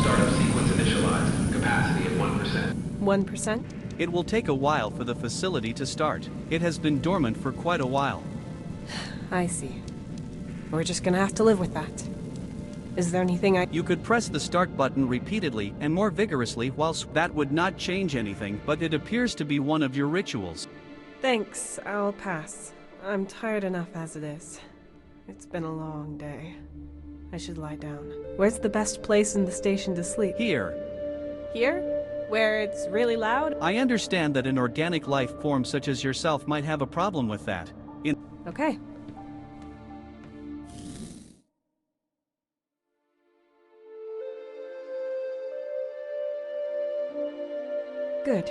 Startup sequence initialized. Capacity at 1%. 1%? it will take a while for the facility to start. It has been dormant for quite a while. I see. We're just gonna have to live with that. Is there anything I... You could press the start button repeatedly and more vigorously whilst that would not change anything, but it appears to be one of your rituals. Thanks, I'll pass. I'm tired enough as it is. It's been a long day. I should lie down. Where's the best place in the station to sleep? Here, Here? Where it's really loud? I understand that an organic life form such as yourself might have a problem with that. Okay. Good.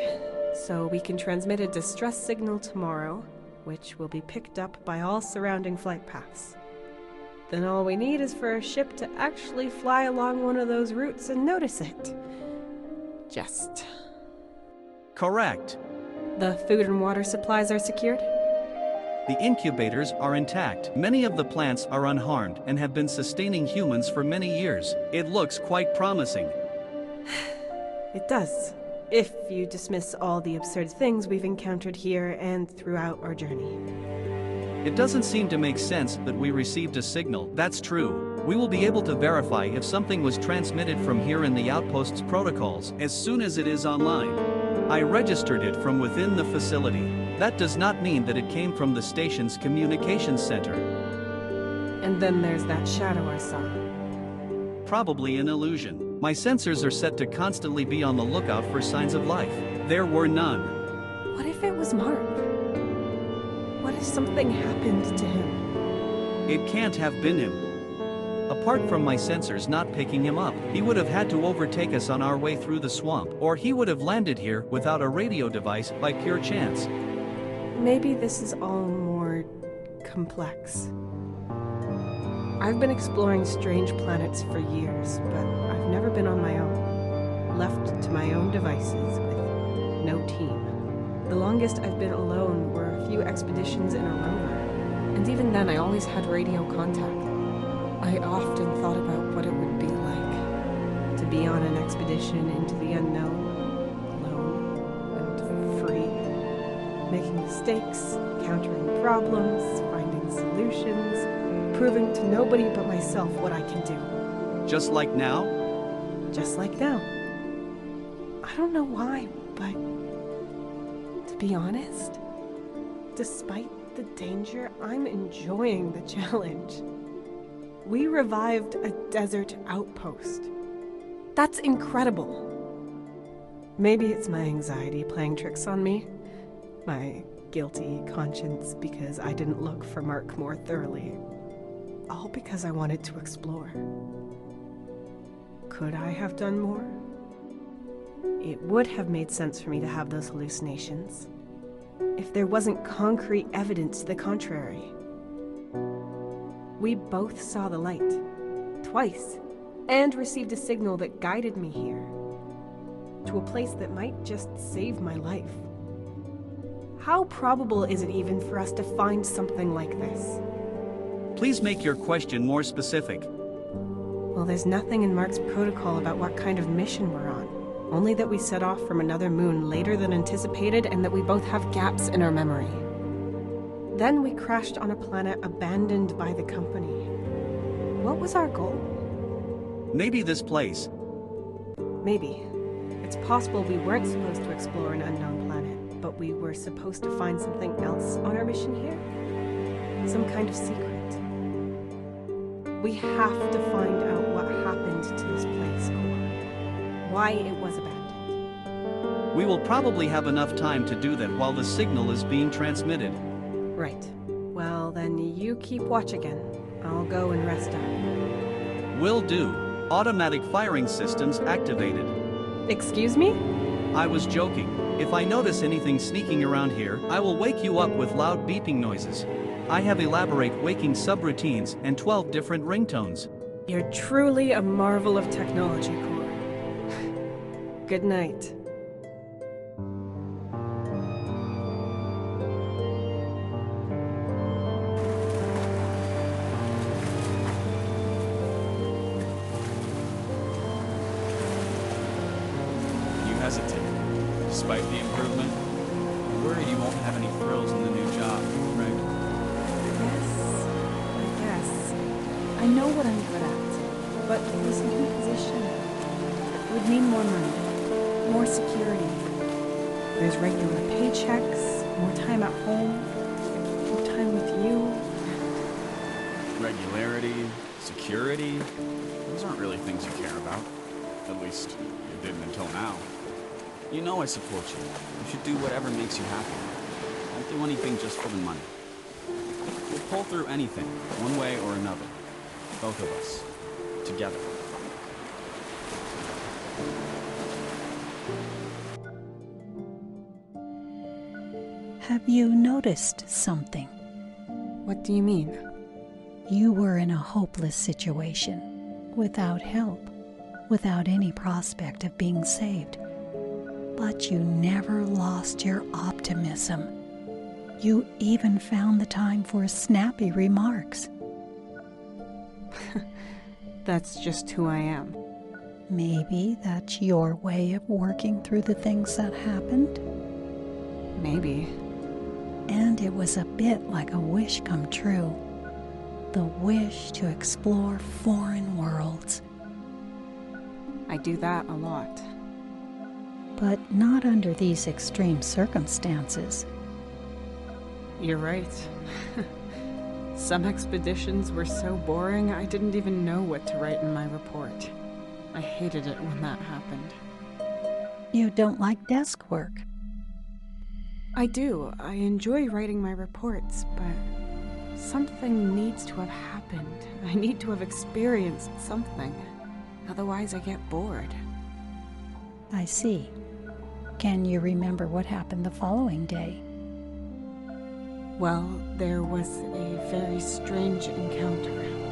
So we can transmit a distress signal tomorrow, which will be picked up by all surrounding flight paths. Then all we need is for a ship to actually fly along one of those routes and notice it. Just. Correct. The food and water supplies are secured? The incubators are intact. Many of the plants are unharmed and have been sustaining humans for many years. It looks quite promising. It does. If you dismiss all the absurd things we've encountered here and throughout our journey. It doesn't seem to make sense that we received a signal. That's true. We will be able to verify if something was transmitted from here in the outpost's protocols as soon as it is online. I registered it from within the facility. That does not mean that it came from the station's communications center. And then there's that shadow I saw. Probably an illusion. My sensors are set to constantly be on the lookout for signs of life. There were none. What if it was Mark? What if something happened to him? It can't have been him. Apart from my sensors not picking him up, he would have had to overtake us on our way through the swamp, or he would have landed here without a radio device by pure chance. Maybe this is all more complex. I've been exploring strange planets for years, but I've never been on my own, left to my own devices with no team. The longest I've been alone were a few expeditions in a rover, and even then I always had radio contact. I often thought about what it would be like to be on an expedition into the unknown, alone and free, making mistakes, encountering problems, finding solutions, proving to nobody but myself what I can do. Just like now? Just like now. I don't know why, but to be honest, despite the danger, I'm enjoying the challenge. We revived a desert outpost. That's incredible. Maybe it's my anxiety playing tricks on me, my guilty conscience because I didn't look for Mark more thoroughly, all because I wanted to explore. Could I have done more? It would have made sense for me to have those hallucinations if there wasn't concrete evidence to the contrary. We both saw the light, twice, and received a signal that guided me here, to a place that might just save my life. How probable is it even for us to find something like this? Please make your question more specific. Well, there's nothing in Mark's protocol about what kind of mission we're on, only that we set off from another moon later than anticipated and that we both have gaps in our memory. Then we crashed on a planet abandoned by the company. What was our goal? Maybe this place. Maybe. It's possible we weren't supposed to explore an unknown planet, but we were supposed to find something else on our mission here? Some kind of secret. We have to find out what happened to this place, Cor. Why it was abandoned. We will probably have enough time to do that while the signal is being transmitted. Right. Well, then you keep watch again. I'll go and rest up. Will do. Automatic firing systems activated. Excuse me? I was joking. If I notice anything sneaking around here, I will wake you up with loud beeping noises. I have elaborate waking subroutines and 12 different ringtones. You're truly a marvel of technology, Cor. Good night. Hesitate. Despite the improvement, you're worried you won't have any thrills in the new job, right? I guess. I know what I'm good at, but this new position would mean more money, more security. There's regular paychecks, more time at home, more time with you. Regularity, security, those aren't really things you care about. At least, you didn't until now. You know I support you. You should do whatever makes you happy. Don't do anything just for the money. We'll pull through anything, one way or another. Both of us. Together. Have you noticed something? What do you mean? You were in a hopeless situation, without help, without any prospect of being saved. But you never lost your optimism. You even found the time for snappy remarks. That's just who I am. Maybe that's your way of working through the things that happened. Maybe. And it was a bit like a wish come true. The wish to explore foreign worlds. I do that a lot. But not under these extreme circumstances. You're right. Some expeditions were so boring I didn't even know what to write in my report. I hated it when that happened. You don't like desk work. I do. I enjoy writing my reports, but something needs to have happened. I need to have experienced something. Otherwise, I get bored. I see. Can you remember what happened the following day? Well, there was a very strange encounter.